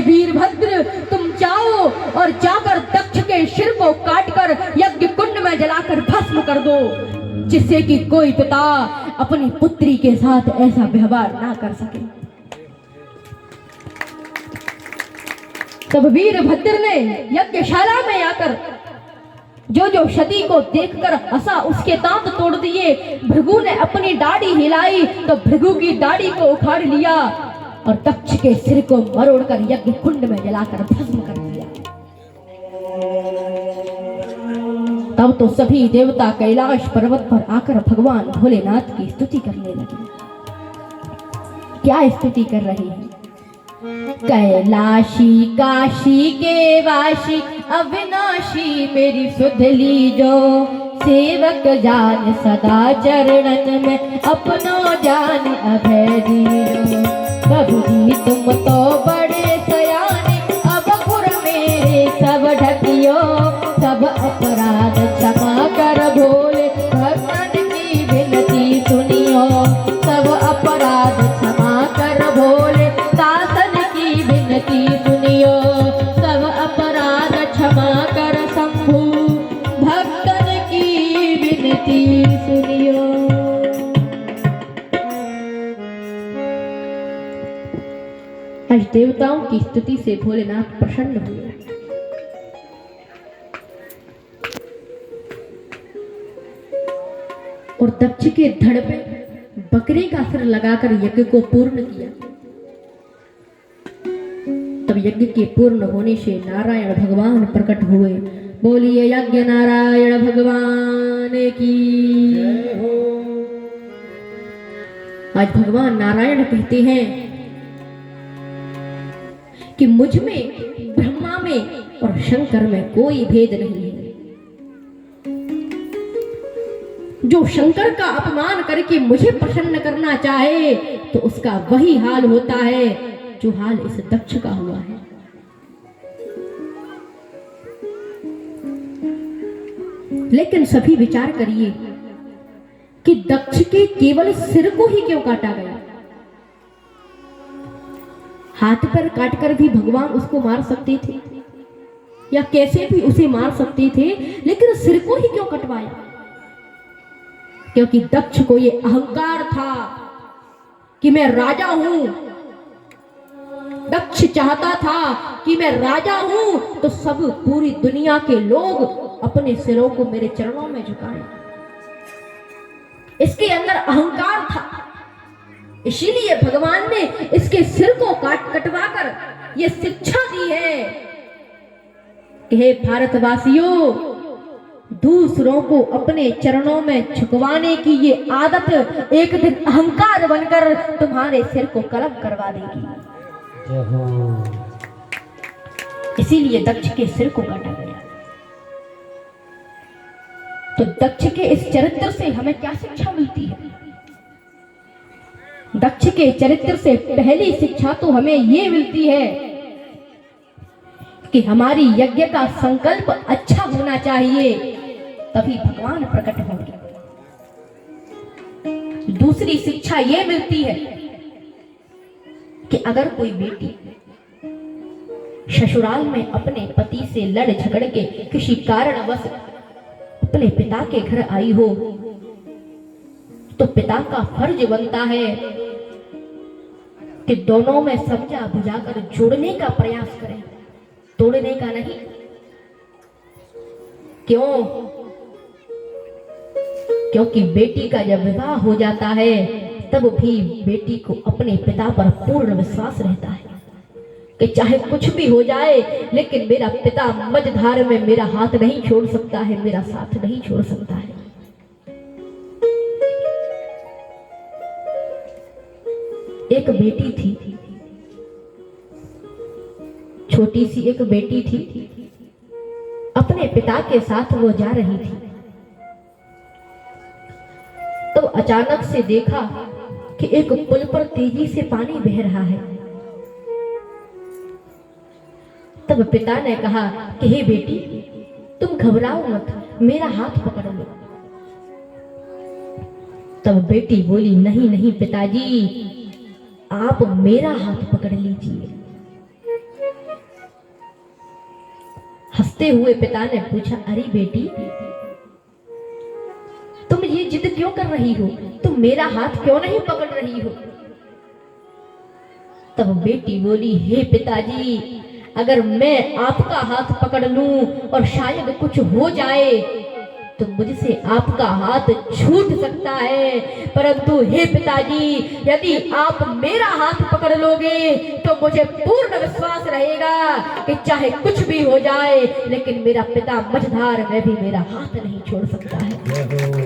वीरभद्र तुम जाओ और जाकर दक्ष के सिर को काटकर यज्ञ कुंड में जलाकर भस्म कर दो, जिससे कि कोई पिता अपनी पुत्री के साथ ऐसा व्यवहार ना कर सके। तब वीरभद्र ने यज्ञशाला में आकर जो सती को देखकर हंसा, उसके दांत तोड़ दिए। भृगु ने अपनी दाढ़ी हिलाई तो भृगु की दाढ़ी को उखाड़ लिया और दक्ष के सिर को मरोड़कर यज्ञ कुंड में जलाकर भस्म कर दिया। तब तो सभी देवता कैलाश पर्वत पर आकर भगवान भोलेनाथ की स्तुति करने लगे। क्या स्तुति कर रही है? कैलाशी काशी के वाशी अविनाशी मेरी सुध लीजो, सेवक जान सदा चरणन में अपनो जान अभय दीजो। प्रभु जी तुम तो बड़े सयाने, अब खुर मेरे सब ढकियो, सब अपराध क्षमा कर भोले, भक्तन की विनती सुनियो। सब अपराध क्षमा कर भोले, दासन की विनती सुनियो। सब अपराध क्षमा कर शंभु, भक्तन की विनती सुनियो। आज देवताओं की स्तुति से भोलेनाथ प्रसन्न हुए। और दक्ष के धड़ पे बकरे का सिर लगाकर यज्ञ को पूर्ण किया। तब यज्ञ के पूर्ण होने से नारायण भगवान प्रकट हुए। बोलिए यज्ञ नारायण भगवान की जय हो। आज भगवान नारायण कहते हैं कि मुझ में, ब्रह्मा में और शंकर में कोई भेद नहीं है। जो शंकर का अपमान करके मुझे प्रसन्न करना चाहे तो उसका वही हाल होता है जो हाल इस दक्ष का हुआ है। लेकिन सभी विचार करिए कि दक्ष के केवल सिर को ही क्यों काटा गया? हाथ पर काटकर भी भगवान उसको मार सकते थे या कैसे भी उसे मार सकते थे, लेकिन सिर को ही क्यों कटवाया? क्योंकि दक्ष को ये अहंकार था कि मैं राजा हूं। दक्ष चाहता था कि मैं राजा हूं तो सब पूरी दुनिया के लोग अपने सिरों को मेरे चरणों में झुकाएं। इसके अंदर अहंकार था, इसीलिए भगवान ने इसके सिर को कटवाकर ये शिक्षा दी है कि हे भारतवासियों, दूसरों को अपने चरणों में झुकवाने की ये आदत एक दिन अहंकार बनकर तुम्हारे सिर को कलम करवा देगी। इसीलिए दक्ष के सिर को काटा गया। तो दक्ष के इस चरित्र से हमें क्या शिक्षा मिलती है? दक्ष के चरित्र से पहली शिक्षा तो हमें ये मिलती है कि हमारी यज्ञ का संकल्प अच्छा होना चाहिए, तभी भगवान प्रकट होंगे। दूसरी शिक्षा ये मिलती है कि अगर कोई बेटी ससुराल में अपने पति से लड़ झगड़ के किसी कारणवश अपने पिता के घर आई हो तो पिता का फर्ज बनता है कि दोनों में समझा बुझाकर जोड़ने का प्रयास करें, तोड़ने का नहीं। क्यों? क्योंकि बेटी का जब विवाह हो जाता है तब भी बेटी को अपने पिता पर पूर्ण विश्वास रहता है कि चाहे कुछ भी हो जाए लेकिन मेरा पिता मझधार में मेरा हाथ नहीं छोड़ सकता है, मेरा साथ नहीं छोड़ सकता है। एक बेटी थी, छोटी सी एक बेटी थी, अपने पिता के साथ वो जा रही थी तो अचानक से देखा कि एक पुल पर तेजी से पानी बह रहा है। तब पिता ने कहा कि हे बेटी, तुम घबराओ मत, मेरा हाथ पकड़ लो। तब बेटी बोली, नहीं नहीं पिताजी, आप मेरा हाथ पकड़ लीजिए। हंसते हुए पिता ने पूछा, अरे बेटी, तुम ये जिद क्यों कर रही हो? तुम मेरा हाथ क्यों नहीं पकड़ रही हो? तब बेटी बोली, हे पिताजी, अगर मैं आपका हाथ पकड़ लूं और शायद कुछ हो जाए तो मुझसे आपका हाथ छूट सकता है, परंतु हे पिताजी, यदि आप मेरा हाथ पकड़ लोगे तो मुझे पूर्ण विश्वास रहेगा कि चाहे कुछ भी हो जाए, लेकिन मेरा पिता मझधार में भी मेरा हाथ नहीं छोड़ सकता है।